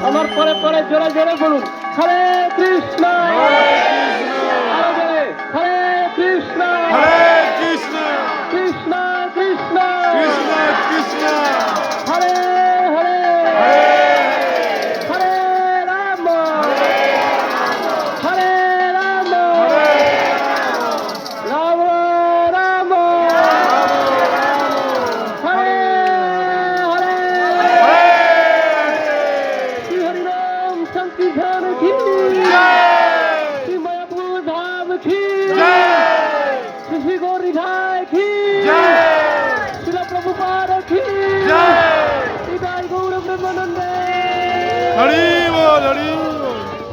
আমার পরে পরে জোরে জোরে বলুন হরে কৃষ্ণ হরে কৃষ্ণ কৃষ্ণ কৃষ্ণ হরে হরে হরে রাম হরে রাম রাম রাম হরে হরে শ্রী হরিনাম সংকীর্তন কি শ্রী মায়াপুর ধাম কি শ্রী গৌরী ধায় কি শ্রীল প্রভুপাদ কি নিতাই গৌর ব্রহ্মানন্দে হরি বল হরি